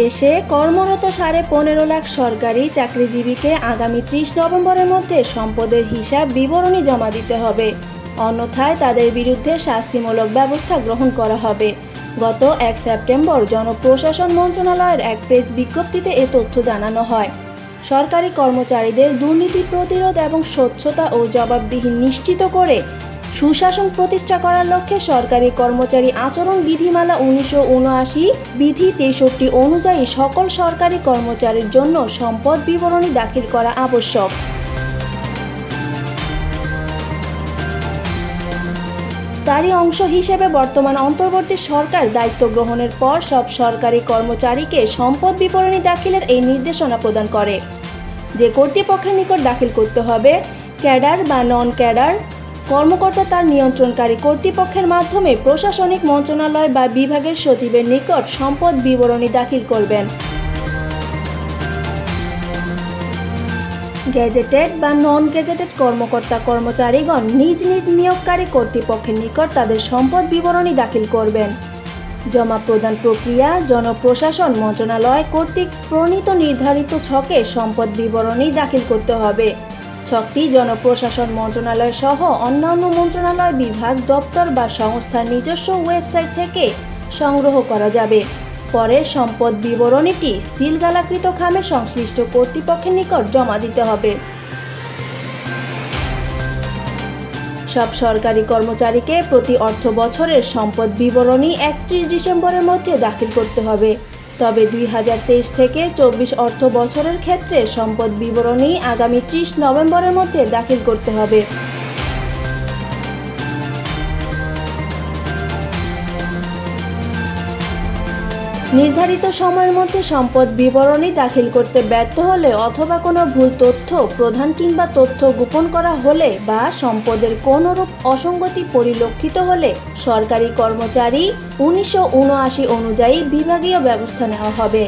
দেশে কর্মরত 15.5 লাখ সরকারি চাকরিজীবীকে আগামী 30 নভেম্বরের মধ্যে সম্পদের হিসাব বিবরণী জমা দিতে হবে, অন্যথায় তাদের বিরুদ্ধে শাস্তিমূলক ব্যবস্থা গ্রহণ করা হবে। গত 1 সেপ্টেম্বর জনপ্রশাসন মন্ত্রণালয়ের এক প্রেস বিজ্ঞপ্তিতে এ তথ্য জানানো হয়। সরকারি কর্মচারীদের দুর্নীতি প্রতিরোধ এবং স্বচ্ছতা ও জবাবদিহি নিশ্চিত করে সুশাসন প্রতিষ্ঠা করার লক্ষ্যে সরকারি কর্মচারী আচরণ বিধিমালা 1979 বিধি 63 অনুযায়ী সকল সরকারি কর্মচারীর জন্য সম্পদ বিবরণী দাখিল করা আবশ্যক। তারই অংশ হিসেবে বর্তমান অন্তর্বর্তী সরকার দায়িত্ব গ্রহণের পর সব সরকারি কর্মচারীকে সম্পদ বিবরণী দাখিলের এই নির্দেশনা প্রদান করে, যে কর্তৃপক্ষের নিকট দাখিল করতে হবে। ক্যাডার বা নন ক্যাডার কর্মকর্তা তার নিয়ন্ত্রণকারী কর্তৃপক্ষের মাধ্যমে প্রশাসনিক মন্ত্রণালয় বা বিভাগের সচিবের নিকট সম্পদ বিবরণী দাখিল করবেন। গেজেটেড বা নন গেজেটেড কর্মকর্তা কর্মচারীগণ নিজ নিজ নিয়োগকারী কর্তৃপক্ষের নিকট তাদের সম্পদ বিবরণী দাখিল করবেন। জমা প্রদান প্রক্রিয়া জনপ্রশাসন মন্ত্রণালয় কর্তৃক প্রণীত নির্ধারিত ছকে সম্পদ বিবরণী দাখিল করতে হবে। ছকটি জনপ্রশাসন মন্ত্রণালয় সহ অন্যান্য মন্ত্রণালয় বিভাগ দপ্তর বা সংস্থার নিজস্ব ওয়েবসাইট থেকে সংগ্রহ করা যাবে। পরে সম্পদ বিবরণীটি সিলগালাকৃত খামে সংশ্লিষ্ট কর্তৃপক্ষের নিকট জমা দিতে হবে। সব সরকারি কর্মচারীকে প্রতি অর্থ বছরের সম্পদ বিবরণী 31 ডিসেম্বরের মধ্যে দাখিল করতে হবে। তবে 2023 থেকে 24 অর্থ বছরের ক্ষেত্রে সম্পদ বিবরণী আগামী 30 নভেম্বরের মধ্যে দাখিল করতে হবে। নির্ধারিত সময়ের মধ্যে সম্পদ বিবরণী দাখিল করতে ব্যর্থ হলে অথবা কোনো ভুল তথ্য প্রদান কিংবা তথ্য গোপন করা হলে বা সম্পদের কোনরূপ অসঙ্গতি পরিলক্ষিত হলে সরকারি কর্মচারী 1979 অনুযায়ী বিভাগীয় ব্যবস্থা নেওয়া হবে।